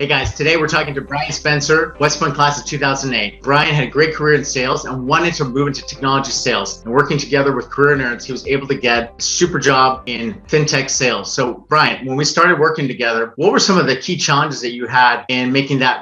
Hey guys, today we're talking to Bryan Spencer, West Point class of 2008. Bryan had a great career in sales and wanted to move into technology sales. And working together with CareerNerds, he was able to get a super job in fintech sales. So Bryan, when we started working together, what were some of the key challenges that you had in making that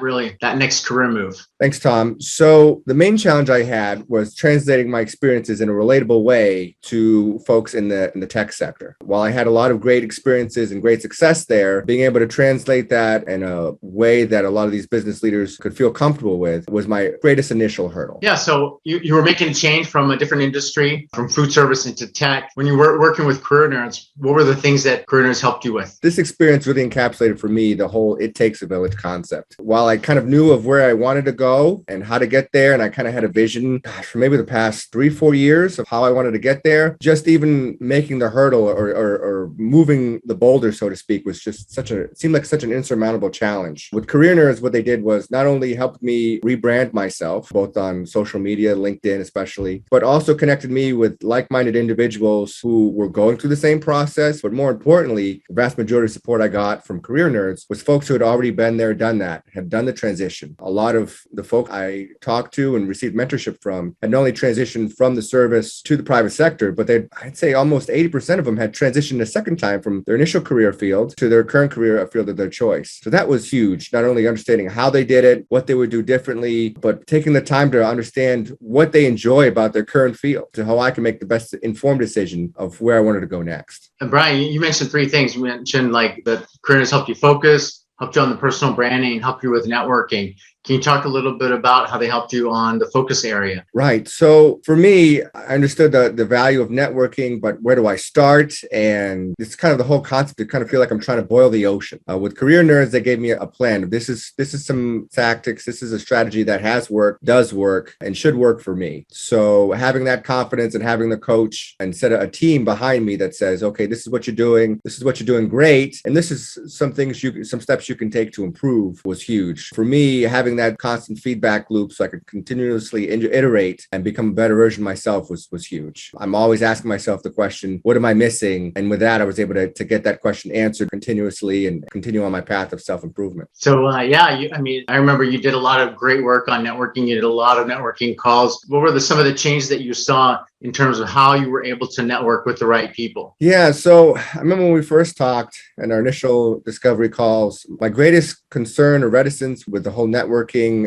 next career move? Thanks, Tom. So the main challenge I had was translating my experiences in a relatable way to folks in the tech sector. While I had a lot of great experiences and great success there, being able to translate that in a way that a lot of these business leaders could feel comfortable with was my greatest initial hurdle. Yeah, so you were making a change from a different industry, from food service into tech. When you were working with CareerNerds, what were the things that CareerNerds helped you with? This experience really encapsulated for me the whole "it takes a village" concept. While I kind of knew of where I wanted to go and how to get there, and I kind of had a vision for maybe the past 3-4 years of how I wanted to get there, just even making the hurdle or moving the boulder, so to speak, was just it seemed like such an insurmountable challenge. With CareerNerds, what they did was not only helped me rebrand myself, both on social media, LinkedIn especially, but also connected me with like-minded individuals who were going through the same process. But more importantly, the vast majority of support I got from CareerNerds was folks who had already been there, done that, had done the transition. A lot of the folks I talked to and received mentorship from had not only transitioned from the service to the private sector, but I'd say almost 80% of them had transitioned a second time from their initial career field to their current career field of their choice. So that was huge. Not only understanding how they did it, what they would do differently, but taking the time to understand what they enjoy about their current field, to how I can make the best informed decision of where I wanted to go next. And Bryan, you mentioned three things. You mentioned like that CareerNerds helped you focus, helped you on the personal branding, helped you with networking. Can you talk a little bit about how they helped you on the focus area? Right. So for me, I understood the value of networking, but where do I start? And it's kind of the whole concept to kind of feel like I'm trying to boil the ocean. With CareerNerds, they gave me a plan. This is some tactics. This is a strategy that has worked, does work, and should work for me. So having that confidence and having the coach and set a team behind me that says, okay, this is what you're doing. This is what you're doing great. And this is some steps you can take to improve was huge. For me, having that constant feedback loop so I could continuously iterate and become a better version of myself was huge. I'm always asking myself the question, what am I missing? And with that, I was able to get that question answered continuously and continue on my path of self-improvement. So I remember you did a lot of great work on networking. You did a lot of networking calls. What were some of the changes that you saw in terms of how you were able to network with the right people? Yeah, so I remember when we first talked in our initial discovery calls, my greatest concern or reticence with the whole networking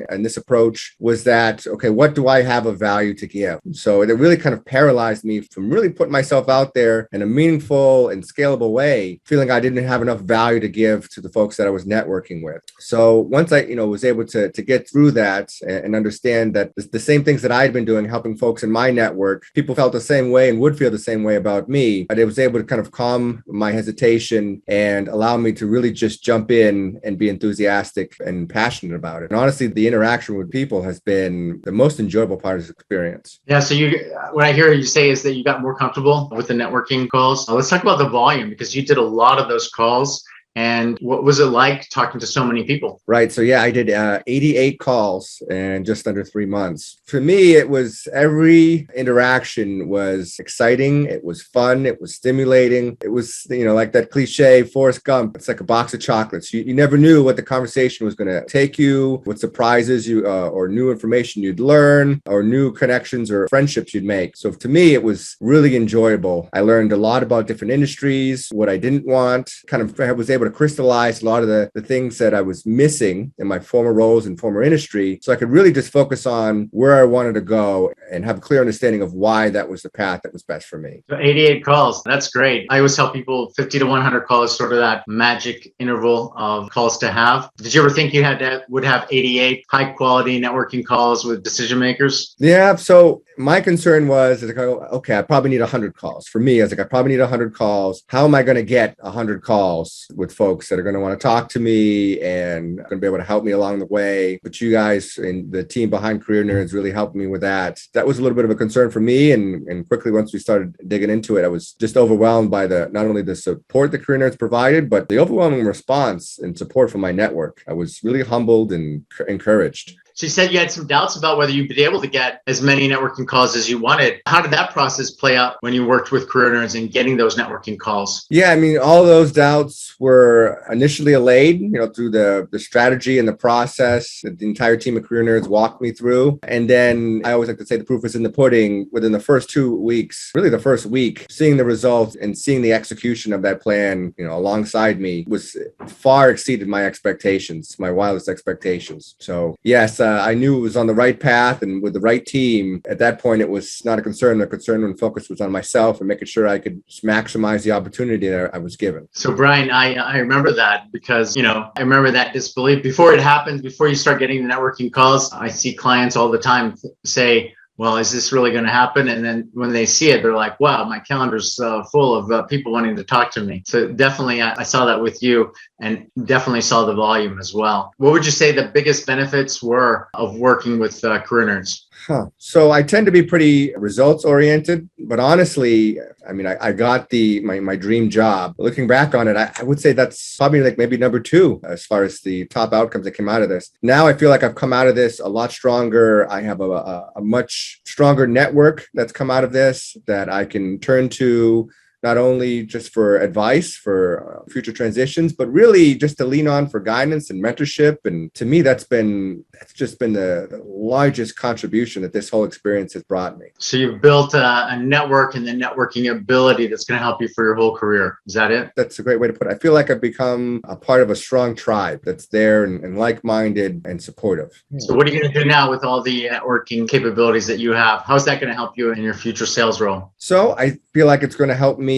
and this approach was that, okay, what do I have of value to give? So it really kind of paralyzed me from really putting myself out there in a meaningful and scalable way, feeling I didn't have enough value to give to the folks that I was networking with. So once I, was able to get through that and understand that the same things that I had been doing, helping folks in my network, people felt the same way and would feel the same way about me. But it was able to kind of calm my hesitation and allow me to really just jump in and be enthusiastic and passionate about it. And honestly, the interaction with people has been the most enjoyable part of this experience. Yeah, so what I hear you say is that you got more comfortable with the networking calls. Let's talk about the volume, because you did a lot of those calls. And what was it like talking to so many people? Right. So yeah, I did 88 calls in just under 3 months. For me, it was every interaction was exciting. It was fun. It was stimulating. It was, like that cliche Forrest Gump. It's like a box of chocolates. You never knew what the conversation was going to take you, what surprises you or new information you'd learn or new connections or friendships you'd make. So to me, it was really enjoyable. I learned a lot about different industries, what I didn't want, I was able to crystallize a lot of the things that I was missing in my former roles and former industry. So I could really just focus on where I wanted to go and have a clear understanding of why that was the path that was best for me. So 88 calls, that's great. I always tell people 50 to 100 calls, sort of that magic interval of calls to have. Did you ever think you would have 88 high quality networking calls with decision makers? Yeah. So my concern was, okay, I probably need 100 calls. For me, I was like, I probably need 100 calls. How am I going to get 100 calls with folks that are going to want to talk to me and going to be able to help me along the way? But you guys and the team behind CareerNerds really helped me with that. That was a little bit of a concern for me. And quickly, once we started digging into it, I was just overwhelmed by not only the support that CareerNerds provided, but the overwhelming response and support from my network. I was really humbled and encouraged. So you said you had some doubts about whether you'd be able to get as many networking calls as you wanted. How did that process play out when you worked with Career Nerds and getting those networking calls? Yeah, I mean, all those doubts were initially allayed, through the strategy and the process that the entire team of Career Nerds walked me through. And then I always like to say the proof is in the pudding. Within the first 2 weeks, really the first week, seeing the results and seeing the execution of that plan, alongside me was far exceeded my expectations, my wildest expectations. So yes, I knew it was on the right path and with the right team. At that point, it was not a concern. The concern and focus was on myself and making sure I could maximize the opportunity that I was given. So Bryan, I remember that because, I remember that disbelief before it happens, before you start getting the networking calls. I see clients all the time say, well, is this really going to happen? And then when they see it, they're like, wow, my calendar's full of people wanting to talk to me. So definitely, I saw that with you and definitely saw the volume as well. What would you say the biggest benefits were of working with Career Nerds? So I tend to be pretty results oriented, but honestly, I mean, I got my dream job. Looking back on it, I would say that's probably like maybe number 2 as far as the top outcomes that came out of this. Now I feel like I've come out of this a lot stronger. I have a much stronger network that's come out of this that I can turn to, not only just for advice for future transitions, but really just to lean on for guidance and mentorship. And to me, that's just been the largest contribution that this whole experience has brought me. So you've built a network and the networking ability that's going to help you for your whole career. Is that it? That's a great way to put it. I feel like I've become a part of a strong tribe that's there and like-minded and supportive. So what are you going to do now with all the networking capabilities that you have? How's that going to help you in your future sales role? So I feel like it's going to help me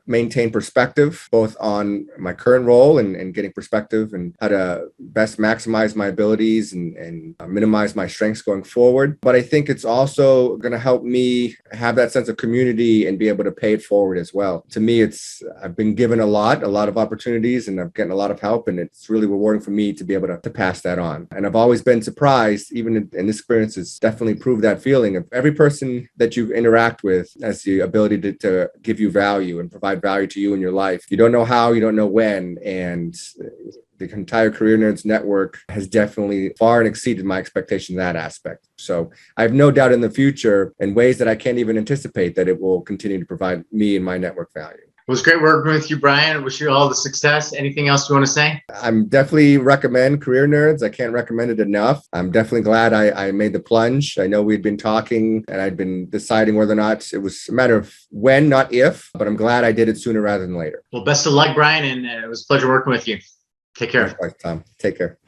maintain perspective, both on my current role and getting perspective and how to best maximize my abilities and minimize my strengths going forward. But I think it's also going to help me have that sense of community and be able to pay it forward as well. To me, I've been given a lot of opportunities and I'm getting a lot of help, and it's really rewarding for me to be able to pass that on. And I've always been surprised, even in this experience has definitely proved that feeling of every person that you interact with has the ability to give you value and provide value to you in your life. You don't know how, you don't know when, and the entire Career Nerds network has definitely far and exceeded my expectation in that aspect. So I have no doubt in the future, in ways that I can't even anticipate, that it will continue to provide me and my network value. It was great working with you, Bryan. I wish you all the success. Anything else you want to say? I'm definitely recommend Career Nerds. I can't recommend it enough. I'm definitely glad I made the plunge. I know we'd been talking and I'd been deciding whether or not it was a matter of when, not if, but I'm glad I did it sooner rather than later. Well, best of luck, Bryan, and it was a pleasure working with you. Take care. Thanks, Tom. Take care.